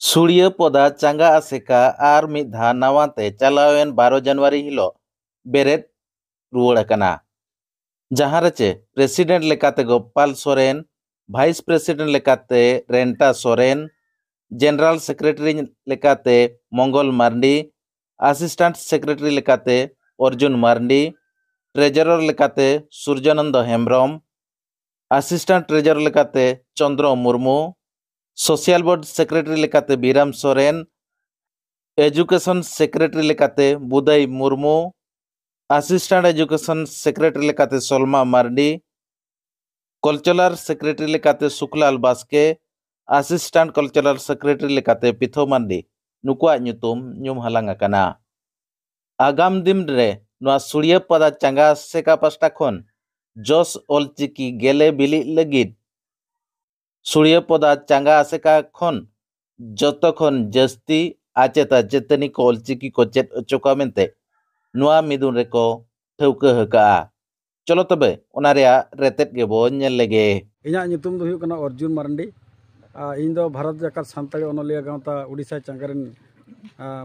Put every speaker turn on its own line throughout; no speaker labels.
सूर्य पदा चांगा आसेका आर मिधा नवाते चलावेन 12 जनवरी हिलो बेरेद रुवाड़ अकाना जहां रचे प्रेसिडेंट लेकाते गोपाल सोरेन, वाइस प्रेसिडेंट लेकाते रेंटा सोरेन, जनरल सेक्रेटरी लेकाते मंगल मार्डी, असिस्टेंट सेक्रेटरी लेकाते अर्जुन मार्डी, ट्रेजरर लेकाते सूर्यानंद हेम्ब्रम, असिस्टेंट ट्रेजरर लेकाते Chandra Murmu, social board secretary लेकाते बीराम सोरेन, एजुकेशन सेक्रेटरी लेकाते Budai Murmu, assistant education secretary लेकाते सोलमा मार्डी, कल्चरल सेक्रेटरी लेकाते Sukhlal Baske, assistant cultural secretary लेकाते पिथो मार्डी नुकुआ नुतुम नुम हलांग अकाना। आगाम दिन रे नोआ सूर्य पदा चांगा सेका पास्टा खन जस ऑलचिकी गेले बिली लगिद सूर्य पदा चांगा आसेका खन जतखन जस्ती आचेता चेतनी को ऑलचिकी को चेत अचोका मेंते नोआ मिदुन रेको ठौका हका। चलो तबे ओना रेया रेतेत गेबो नेल लेगे।
इन्या ᱧᱩᱛᱩᱢ ᱫᱚ ᱦᱩᱭᱩᱜ ᱠᱟᱱᱟ ᱚᱨᱡᱩᱱ ᱢᱟᱨᱟᱱᱰᱤ। ᱤᱧ ᱫᱚ ᱵᱷᱟᱨᱚᱛ ᱡᱟᱠᱟᱛ ᱥᱟᱱᱛᱟᱲᱤ ᱚᱱᱚᱞᱤᱭᱟᱹ ᱜᱟᱶᱛᱟ ᱩᱰᱤᱥᱟ ᱪᱟᱸᱜᱟᱨᱮᱱ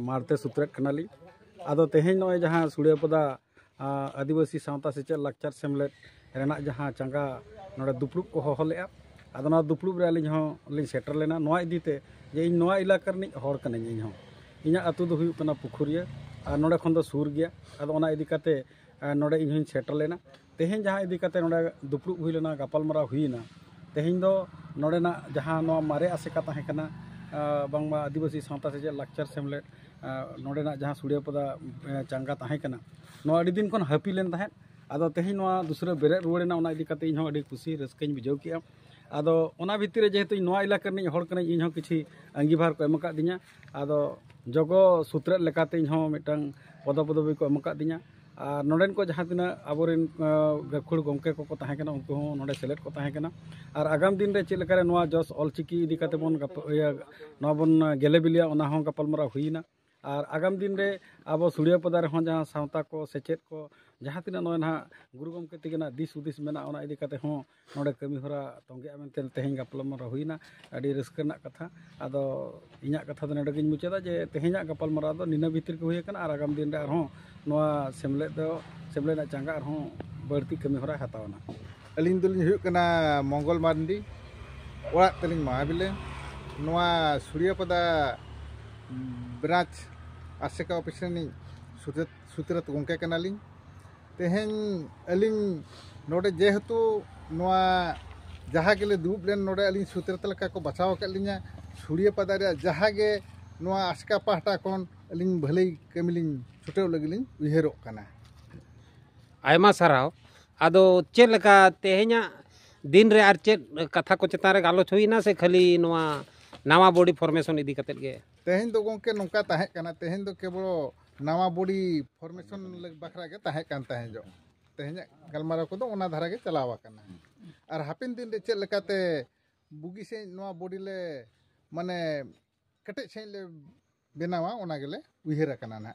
ᱢᱟᱲᱛᱮ ᱥᱩᱛᱨᱮᱫ ᱠᱟᱱᱟᱞᱤᱧ। ᱟᱫᱚ ᱛᱮᱦᱮᱧ ᱱᱚᱜᱼᱚᱭ ᱡᱟᱦᱟᱸ ᱥᱩᱲᱤᱭᱟᱹᱯᱚᱫᱟ आदिवासी सावता सेचेद लाक्चर सेमलेद रेना जहाँ चांगा नोडे दुपड़ुब को होहो लेआ। आदो ना दुपड़ुब रे अलिኝ हों लिኝ सेटर लेना नोआ इदीते जे इन नोआ इलाका रनिñ हर कनाñ इन हों। इᱧा अतु दो हुयुग कना पुखुरिया और नोडे खन दो सूर गया। आदो ओना इदी काते नोडे इन होñ सेटर लेना। तेहेñ जहाँ इदी काते नोडे दुपड़ुब हुई लेना गापालमाराव हुईना। तेहेñ दो नोडेना जहाँ नोआ मारे आसेका ताहें कना बांगमा आदिवासी सावता सेचेद लाक्चर सेमलेद नोडेना जहाँ सूर्यपदा चांगा ताहें कना नोआ अड़ी दिन खन हापी लेन ताहें। आदो तेहेñ नोआ दूसरा बेरेद रुवाड़ेना ओना इदी काते इᱧ हों अड़ी खुशी रस्काኝ बुझाव किया। आदो ओना भितर जेहेतु नोआ इलाका रनिñ हर कनाñ इᱧ हों किछि अंगीभार को एम कादिñा। आदो जगो सूत्रेद लेकाते इᱧ हों मिटांग पदपदवी को एम कादिñा। और नोडेन को जहाँ तिना आबोरेन गाखुड़ गोमके को ताहें कना उनको हों नोडे सेलेद को ताहें कना। और आगाम दिन रे चेद लेकारे नोआ जस ऑलचिकी इदी काते बोन नोआ बोन गेले बिलिया ओना हों गापालमाराव हुईना। और आगाम दिन रे आबो सूर्यपदा रे हों जहाँ सावता को सेचेद को जहाँ तिना नोय ना गुरु गोमके तिगना दिस उदिस मेना ओना इदी काते हों नोडे कमी होरा तोंगे मेनते तेहेñ गापालमाराव हुईना। अड़ी रस्का रनाग कथा। आदो इᱧा कथा दो नेडे गिñ मुचादा जे तेहेñाग गापालमाराव दो निना भितर को हुई कना। और आगाम दिन रे आरहों नोआ सेमलेद चांगा आरहों बड़ती कमी होरा हतावना।
अलिñ दोलिñ हुयुग कना मंगल मार्डी ओराग तलिñ महाबिले नोआ सूर्यपदा ब्रांच आसेका ऑफिस रनिñ सुतरत गोमके कनालिñ। तेहेñ अलिñ नोडे जेहेतु नोआ जहाँ गेले दुब लेन नोडे अलिñ सुतरत लेका को बचाव कर लिña सूर्यपदा रे जहाँ गे नोआ आसका पाहटा कोन अलिñ भलई कमिलिñ छुटेव लगिलिñ उयहरोग कना।
आयमा साराव आदो चेद लेका तेहेña दिन रे आर चेद कथा को चेतान रे गालोच हुईना से खाली नोआ नावा बॉडी फॉर्मेशन इदी कतेद गे।
तेहेñ दो गोमके नोंका ताहें कना। तेहेñ दो केवल नावा बॉडी फॉर्मेशन बखरा के ताहें कान ताहें जो तेहेña गलमाराव को दो ओना धारा के चलावा कना। और हापिन दिन रे चेद लेकाते बुगी से नोआ बॉडी ले माने कटे से ले बेनावा ओना गेले उयहर कना ना।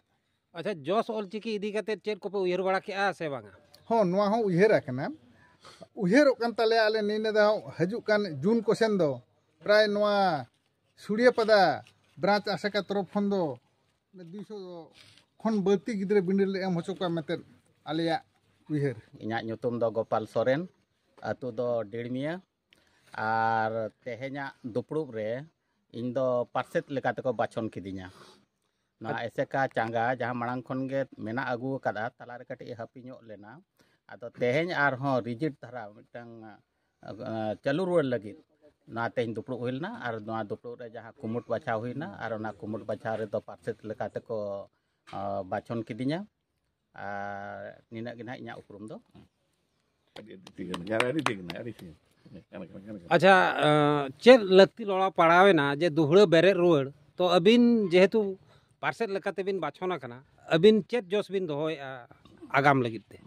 अच्छा जस ऑलचिकी इदी कतेद चेद को पे उयहर बड़ा केआ से बांगा?
हाँ नोआ हों उयहर कना। उयहरोग कान ताले आले निने दा हजु कान जून को सेन दो प्राय नोआ सूर्यपदा ब्रांच आसेका तरफ खन दो 200 खन बत्ती गिद्रे बिंडल एम होचो का मेते आलिया उयहर।
इᱧᱟᱜ ᱧᱩᱛᱩᱢ ᱫᱚ गोपाल सोरेन अतु दो डेड़मिया और तेहेñाग दुपड़ुब रे इन दो पार्सेट लेकाते को बाछन किदिña। ना एसेका चांगा जहाँ मांग खन गे मेना आगु कदा तलारे कटी हापी ᱧᱚᱜ लेना। आदो तेहेñ आर हों रिजिट धारा मिटांग चालू रुवाड़ लगिद ना तेहेñ दुपड़ुब हुईलना। और ना दुपड़ुब रे जहाँ कुमुट बाछाव हुईना और ना कुमुट बाछाव रे दो पार्सेट लेकाते को बाछन किदिña। निना गे ना इᱧाग उपरुम दो।
अच्छा चेद लगती लड़ा पड़ावेना जे दुहड़ा बेरेद रुवाड़ तो अबिन जेहेतु पार्सेट लेकाते बिन बाछना कना अबिन चेद जोश बिन दोहोया आगाम लगिते?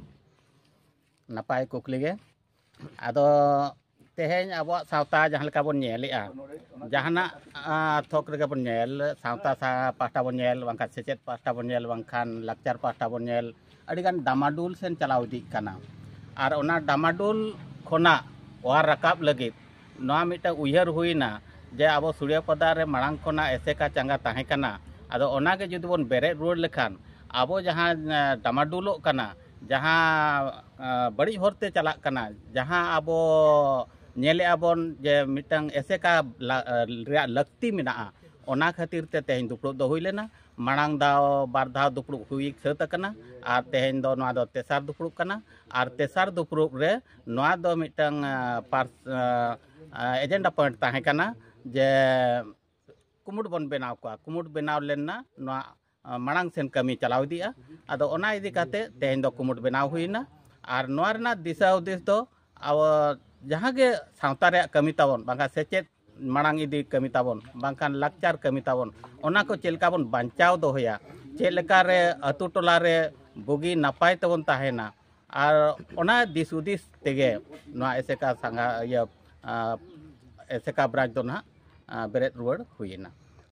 नपाय कुकली गे। आदो तेहेñ अब सावता जहाँ लेका बोन नेलेआ जहाना थोक रेगे बोन नेल सावता सा पास्टा बोन नेल बांखा सेचेद पास्टा बोन नेल बांखान लाक्चर पास्टा बोन नेल अडिगान डामाडुल सेन चलाव इदी कना। और ओना डामाडुल खोना वार रकाब लगिद नोआ मिटा उयहर हुईना जे अब सूर्यपदा रे मांग खना एसेका चांगा ताहे कना आदो ओनागे जुदी बोन बेरे रुआड़ लेखान अब जहाँ डामाडुलो कना जहाँ बड़ी होरते चला कना जहाँ अब नेले आबोन जे मिटंग एसेका लक्ति मेना ओना खातिर ते तेहेन दुपड़ो दो हुई लेना मांग दाव बार धाव दुपड़ो हुई सत कना आर तेहेन दो नोआ दो तेसार दुपड़ो कना आर तेसार दुपड़ो रे नोआ दो मिटंग पार्स एजेंडा पॉइंट ताहे कना जे कुमुड बन बनाव को कुमुड बनाव लेना नोआ मांग सेन कमी चलाव दिया आदो ओना इदी काते तेहेन दो कुमुड बनाव हुईना आर नोआ रेना दिशा उद्देश्य दो अब जहाँ के सावता रे कमी ताबन बांगा सेचेत मांग इदी कमी ताबन बांखान लाकचार कमी ताबन ओना को चेलका बन बांचाव दोहया चेलका रे अतु टोला रे बुगी नापाय तबन ताहेना आर ओना दिस उदिस तेगे नोआ एसेका सांगा या एसेका ब्रांच दो ना बेरेट रुआड़ हुईना।